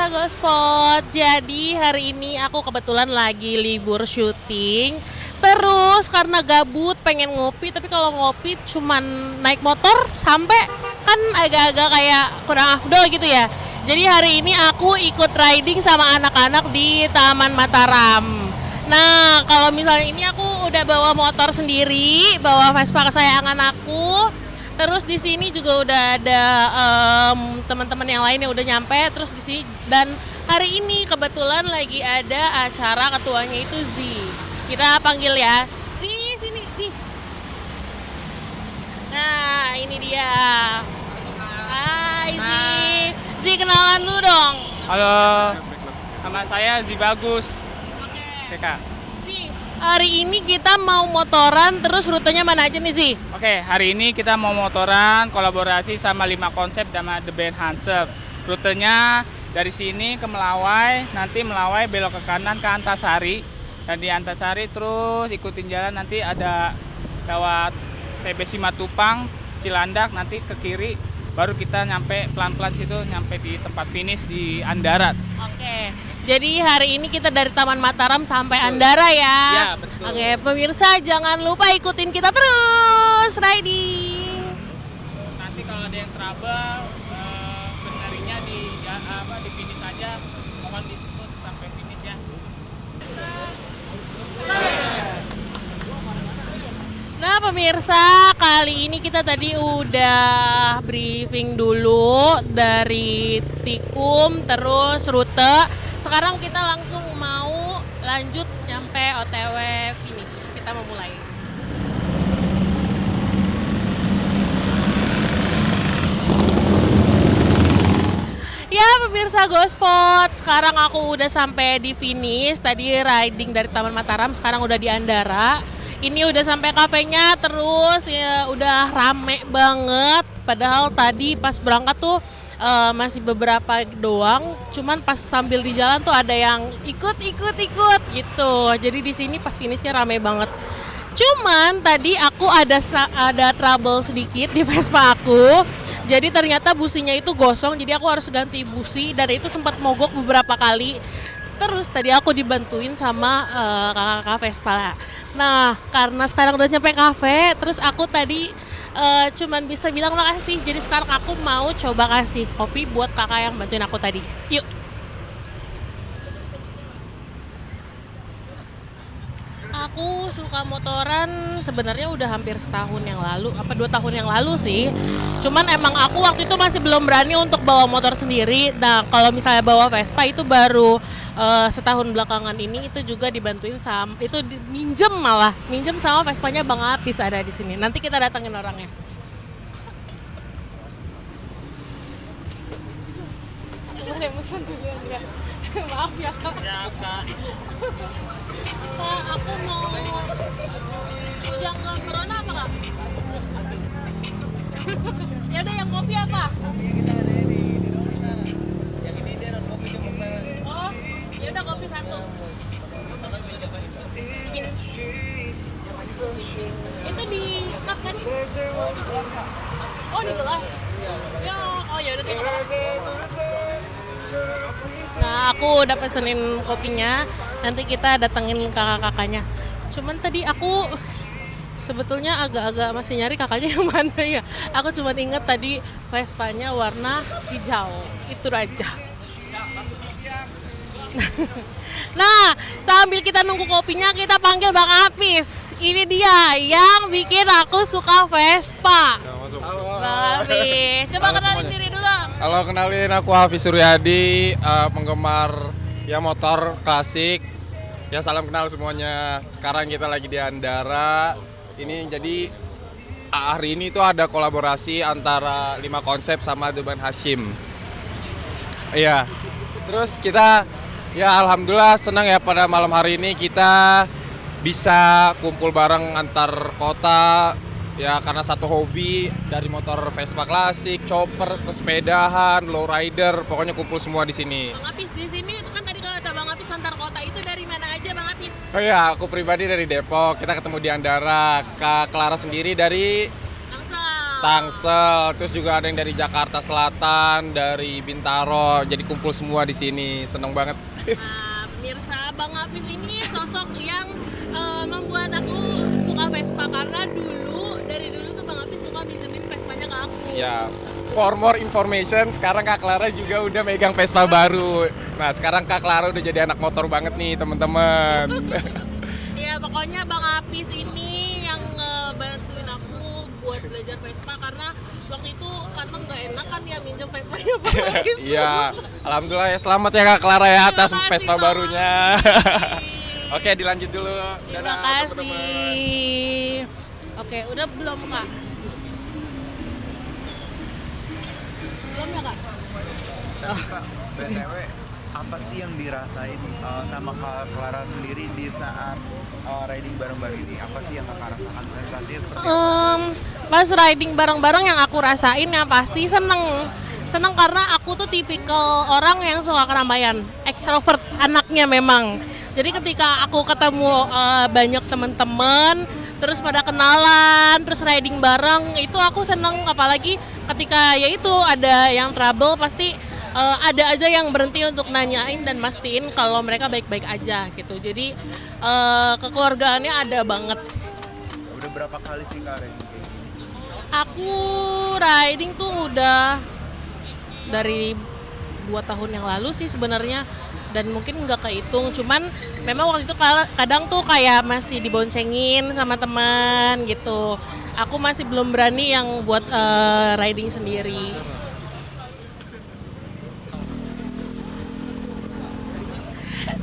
pemirsa Gospot, jadi hari ini aku kebetulan lagi libur syuting. Terus karena gabut pengen ngopi, tapi kalau ngopi cuman naik motor sampai kan agak-agak kayak kurang afdol gitu ya. Jadi hari ini aku ikut riding sama anak-anak di Taman Mataram. Nah, kalau misalnya ini aku udah bawa motor sendiri, bawa Vespa kesayangan aku. Terus di sini juga udah ada teman-teman yang lain yang udah nyampe. Terus di sini dan hari ini kebetulan lagi ada acara ketuanya itu Z. Kita panggil ya. Z, sini Z. Nah, ini dia. Hai Z. Z, kenalan lu dong. Halo, nama saya Zibagus. Oke Kak. Z, hari ini kita mau motoran, terus rutenya mana aja nih Z? Oke, hari ini kita mau motoran kolaborasi sama 5 konsep sama The Band Hansep. Rutenya dari sini ke Melawai, nanti Melawai belok ke kanan ke Antasari. Dan di Antasari terus ikutin jalan, nanti ada lewat TB Simatupang, Cilandak, nanti ke kiri. Baru kita nyampe pelan-pelan situ, nyampe di tempat finish di Andara. Oke, jadi hari ini kita dari Taman Mataram sampai Andara ya. Ya, betul. Oke, pemirsa jangan lupa ikutin kita terus riding. Nanti kalau ada yang trouble, benarinya di finish aja, mohon disebut sampai finish ya. Nah pemirsa, kali ini kita tadi udah briefing dulu dari Tikum, terus rute. Sekarang kita langsung mau lanjut nyampe OTW finish. Kita mau mulai. Ya pemirsa Gospot, sekarang aku udah sampai di finish. Tadi riding dari Taman Mataram, sekarang udah di Andara. Ini udah sampai kafenya, terus ya udah rame banget. Padahal tadi pas berangkat tuh masih beberapa doang. Cuman pas sambil di jalan tuh ada yang ikut gitu. Jadi di sini pas finishnya rame banget. Cuman tadi aku ada trouble sedikit di Vespa aku. Jadi ternyata businya itu gosong, jadi aku harus ganti busi dan itu sempat mogok beberapa kali. Terus tadi aku dibantuin sama kakak-kakak Vespa. Nah, karena sekarang udah nyampe kafe, terus aku tadi cuman bisa bilang makasih. Jadi sekarang aku mau coba kasih kopi buat kakak yang bantuin aku tadi. Yuk. Aku suka motoran sebenarnya udah hampir setahun yang lalu, 2 tahun yang lalu sih. Cuman emang aku waktu itu masih belum berani untuk bawa motor sendiri. Nah, kalau misalnya bawa Vespa itu baru setahun belakangan ini, itu juga dibantuin sama, itu minjem sama Vespanya Bang Apis ada di sini. Nanti kita datangin orangnya. Boleh mesen dulu enggak? Maaf ya Kak. Ya Kak. Kak, aku mau yang corona apa Kak? Ya udah yang kopi apa? Oh, ya udah kopi 1. Itu di cup kan? Oh di gelas. Ya, oh ya udah deh. Nah, aku udah pesenin kopinya. Nanti kita datengin kakak-kakaknya. Cuman tadi aku sebetulnya agak-agak masih nyari kakaknya yang mana ya. Aku cuma inget tadi Vespanya warna hijau. Itu aja. Nah, sambil kita nunggu kopinya, kita panggil Bang Apis. Ini dia yang bikin aku suka Vespa. Bang Apis, coba kenalin diri dulu. Halo, kenalin aku Hafiz Suryadi, penggemar ya motor klasik. Ya salam kenal semuanya. Sekarang kita lagi di Andara. Ini jadi hari ini tuh ada kolaborasi antara 5 konsep sama The Band Hashim. Iya. Terus kita ya alhamdulillah senang ya pada malam hari ini kita bisa kumpul bareng antar kota. Ya karena satu hobi, dari motor Vespa klasik, chopper, sepedahan, lowrider, pokoknya kumpul semua di sini. Bang Apis di sini kan tadi kata Bang Apis antar kota, itu dari mana aja Bang Apis? Oh iya, aku pribadi dari Depok, kita ketemu di Andara. Kak Clara sendiri dari Tangsel. Tangsel, terus juga ada yang dari Jakarta Selatan, dari Bintaro, jadi kumpul semua di sini, seneng banget. Nah, pemirsa, Bang Apis ini sosok yang membuat aku suka Vespa karena dari dulu tuh Bang Apis suka minjemin Vespanya ke aku. Ya, for more information, sekarang Kak Clara juga udah megang Vespa baru. Nah, sekarang Kak Clara udah jadi anak motor banget nih, teman-teman. Ya, pokoknya Bang Apis ini yang bantuin aku buat belajar Vespa karena waktu itu karena nggak enak kan ya minjem Vespanya Bang Apis. Iya, alhamdulillah ya, selamat ya Kak Clara ya atas Terima kasih, Vespa Bang. barunya. Oke, dilanjut dulu. Terima Dadah, kasih. teman-teman. Oke, udah belum Kak? Belum ya Kak? Kak, BTW, apa sih yang dirasain sama Kak Clara sendiri di saat riding bareng-bareng ini? Apa sih yang Kakak rasakan? Sensasinya seperti apa? Pas riding bareng-bareng yang aku rasain yang pasti seneng karena aku tuh tipikal orang yang suka keramaian, extrovert anaknya memang. Jadi ketika aku ketemu banyak teman-teman, terus pada kenalan, terus riding bareng, itu aku seneng. Apalagi ketika ya itu ada yang trouble, pasti ada aja yang berhenti untuk nanyain dan mastiin kalau mereka baik-baik aja gitu. Jadi kekeluargaannya ada banget. Udah berapa kali sih Kak riding kayak gini? Aku riding tuh udah dari 2 tahun yang lalu sih sebenarnya, dan mungkin nggak kehitung, cuman memang waktu itu kadang tuh kayak masih diboncengin sama teman gitu. Aku masih belum berani yang buat riding sendiri.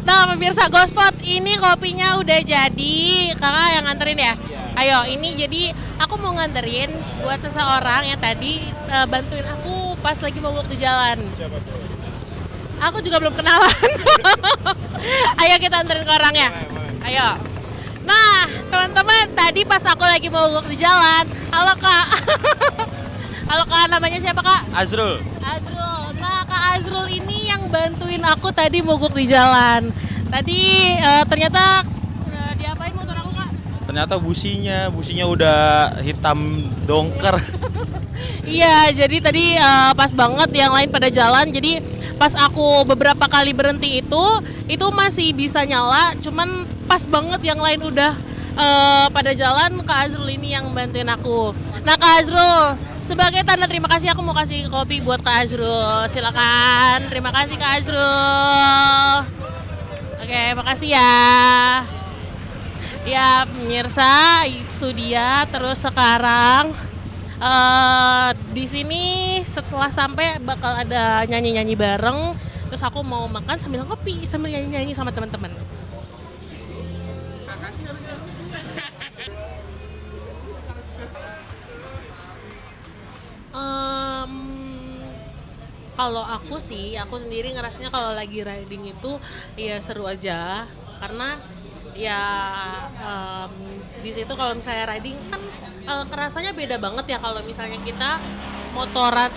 Nah, pemirsa Gospot, ini kopinya udah jadi. Kakak yang nganterin ya? Ayo, ini jadi aku mau nganterin buat seseorang yang tadi bantuin aku pas lagi mogok di jalan. Siapa tuh? Aku juga belum kenalan. Ayo kita anterin ke orangnya. Ayo. Nah, teman-teman, tadi pas aku lagi mogok di jalan, halo Kak. Halo Kak, namanya siapa Kak? Azrul. Azrul. Nah, Kak Azrul ini yang bantuin aku tadi mogok di jalan. Tadi ternyata diapain motor aku Kak? Ternyata businya udah hitam dongker. Iya, jadi tadi pas banget yang lain pada jalan. Jadi pas aku beberapa kali berhenti itu masih bisa nyala. Cuman pas banget yang lain udah pada jalan, Kak Azrul ini yang bantuin aku. Nah Kak Azrul, sebagai tanda terima kasih aku mau kasih kopi buat Kak Azrul. Silakan. Terima kasih Kak Azrul. Oke, makasih ya. Ya pemirsa, itu dia. Terus sekarang di sini setelah sampai bakal ada nyanyi-nyanyi bareng. Terus aku mau makan sambil kopi, sambil nyanyi-nyanyi sama teman-teman. Kalau aku sendiri ngerasanya kalau lagi riding itu ya seru aja, karena ya di situ kalau misalnya riding kan kerasanya beda banget ya kalau misalnya kita motoran,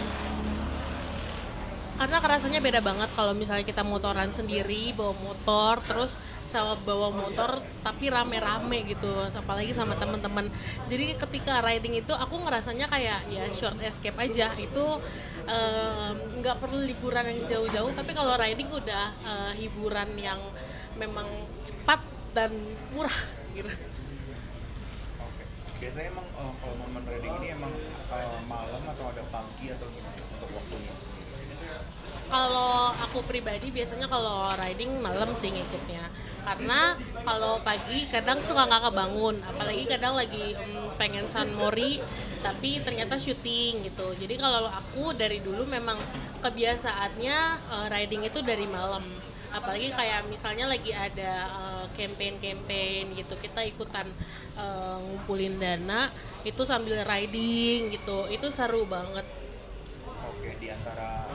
karena kerasanya beda banget kalau misalnya kita motoran sendiri bawa motor terus sama bawa motor tapi rame-rame gitu, apalagi sama teman-teman. Jadi ketika riding itu aku ngerasanya kayak ya short escape aja, itu nggak perlu liburan yang jauh-jauh, tapi kalau riding udah hiburan yang memang cepat dan murah gitu. Oke. Biasanya emang kalau momen riding ini emang malam atau ada pagi atau gimana untuk waktunya? Kalau aku pribadi biasanya kalau riding malam sih ngikutnya, karena kalau pagi kadang suka nggak kebangun, apalagi kadang lagi pengen sunmori tapi ternyata syuting gitu. Jadi kalau aku dari dulu memang kebiasaannya riding itu dari malam, apalagi kayak misalnya lagi ada campaign gitu, kita ikutan ngumpulin dana itu sambil riding gitu, itu seru banget. Oke, di antara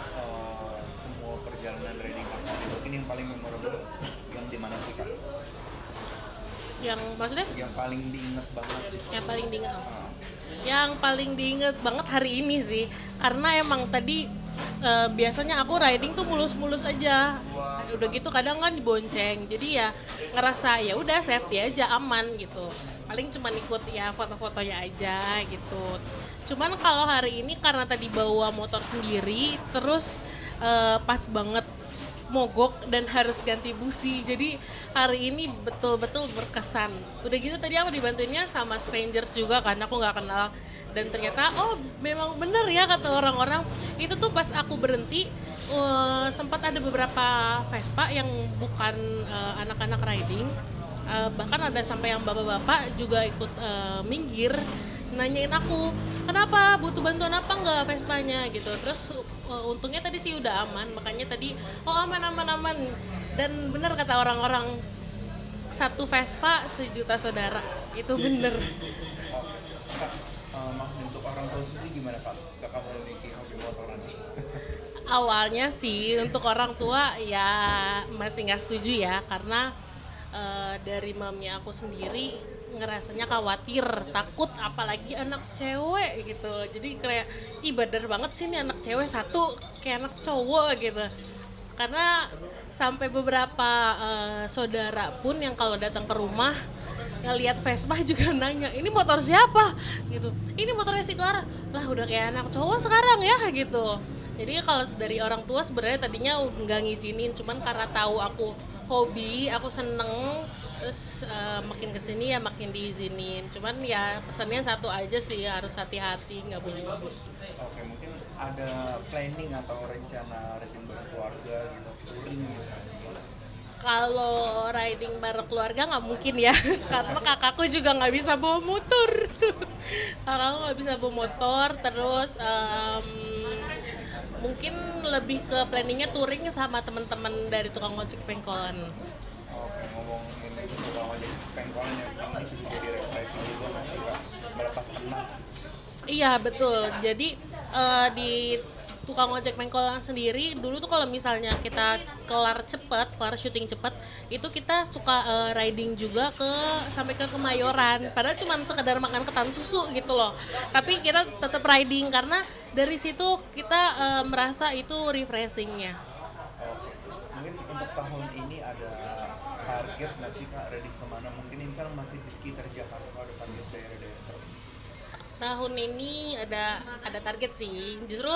semua perjalanan riding Kakak, mungkin yang paling memorable yang di mana sih Kak? Yang maksudnya? Yang paling diinget banget? Yang paling diinget Yang paling diinget banget hari ini sih, karena emang tadi biasanya aku riding tuh mulus-mulus aja, udah gitu kadang kan dibonceng, jadi ya ngerasa ya udah safety aja, aman gitu. paling cuma ikut ya foto-fotonya aja gitu. Cuman kalau hari ini karena tadi bawa motor sendiri, terus pas banget mogok dan harus ganti busi, jadi hari ini betul-betul berkesan. Udah gitu tadi aku dibantuinnya sama strangers juga karena aku nggak kenal, dan ternyata oh memang bener ya kata orang-orang. Itu tuh pas aku berhenti sempat ada beberapa Vespa yang bukan anak-anak riding, bahkan ada sampai yang bapak-bapak juga ikut minggir nanyain aku kenapa, butuh bantuan apa nggak Vespanya gitu. Terus untungnya tadi sih udah aman, makanya tadi oh aman, dan bener kata orang-orang, satu Vespa sejuta saudara, itu bener. Maksudnya untuk orang tua sendiri gimana Kak? Kakak memiliki hobi motoran? Awalnya sih untuk orang tua ya masih nggak setuju ya, karena dari mami aku sendiri ngerasanya khawatir, takut, apalagi anak cewek gitu. Jadi kayak ih bader banget sih nih anak cewek satu kayak anak cowok gitu. Karena sampai beberapa saudara pun yang kalau datang ke rumah ngelihat Vespa juga nanya, ini motor siapa gitu, ini motornya si Clara lah, udah kayak anak cowok sekarang ya gitu. Jadi kalau dari orang tua sebenarnya tadinya nggak ngizinin, cuman karena tahu aku hobi, aku seneng, terus makin kesini ya makin diizinin. Cuman ya pesannya satu aja sih, harus hati-hati, nggak boleh ngebut. Oke, mungkin ada planning atau rencana riding bareng keluarga gitu, touring misalnya. Kalau riding bareng keluarga nggak mungkin ya, karena kakakku juga nggak bisa bawa motor. Kakakku nggak bisa bawa motor, terus mungkin lebih ke planningnya touring sama teman-teman dari tukang ojek pengkolan. Oke, ngomongin itu tukang ojek pengkolan yang ini bisa jadi refreshing juga masih Kak, melepas penat. Iya betul, jadi di tukang ojek pengkolan sendiri dulu tuh kalau misalnya kita kelar syuting cepet, itu kita suka riding juga sampai ke Kemayoran, padahal cuma sekedar makan ketan susu gitu loh, tapi kita tetap riding karena dari situ kita merasa itu refreshingnya. Oke, mungkin untuk tahun ini ada target nggak sih Kak, riding kemana? Mungkin ini kan masih di sekitar Jakarta, kalau ada target daerah-daerah tertentu. Tahun ini ada target sih, justru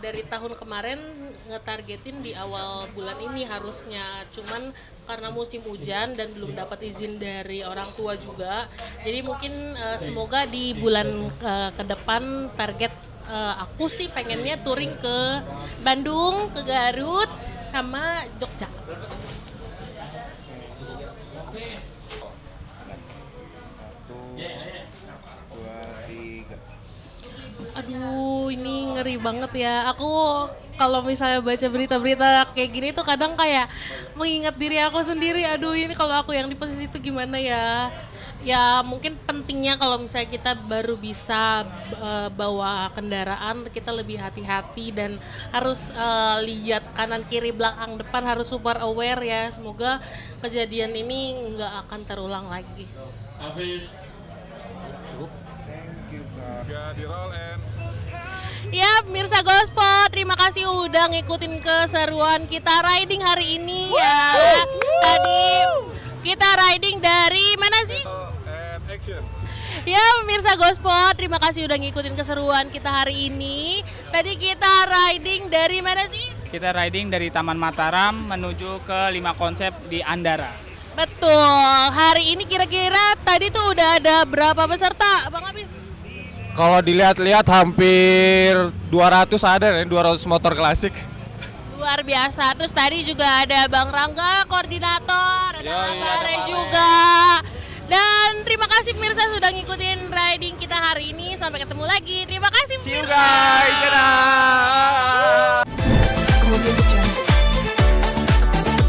dari tahun kemarin ngetargetin di awal bulan ini harusnya, cuman karena musim hujan dan belum dapat izin dari orang tua juga, jadi mungkin semoga di bulan ke depan target aku sih pengennya touring ke Bandung, ke Garut, sama Jogja. Aduh, ini ngeri banget ya. Aku kalau misalnya baca berita-berita kayak gini tuh kadang kayak mengingat diri aku sendiri. Aduh, ini kalau aku yang di posisi itu gimana ya? Ya mungkin pentingnya kalau misalnya kita baru bisa bawa kendaraan, kita lebih hati-hati dan harus lihat kanan kiri belakang depan, harus super aware ya. Semoga kejadian ini nggak akan terulang lagi. Thank you Kak. Ya, di roll and Ya, pemirsa Gospot, terima kasih udah ngikutin keseruan kita riding hari ini ya. Tadi kita riding dari mana sih? and action. Ya, pemirsa Gospot, terima kasih udah ngikutin keseruan kita hari ini. Tadi kita riding dari mana sih? Kita riding dari Taman Mataram menuju ke 5 konsep di Andara. Betul, hari ini kira-kira tadi tuh udah ada berapa peserta, Bang Abis? Kalau dilihat-lihat hampir 200 ada nih, 200 motor klasik. Luar biasa. Terus tadi juga ada Bang Rangga, koordinator, ada Bang Bare juga. Dan terima kasih pemirsa sudah ngikutin riding kita hari ini. Sampai ketemu lagi. Terima kasih pemirsa. See you guys.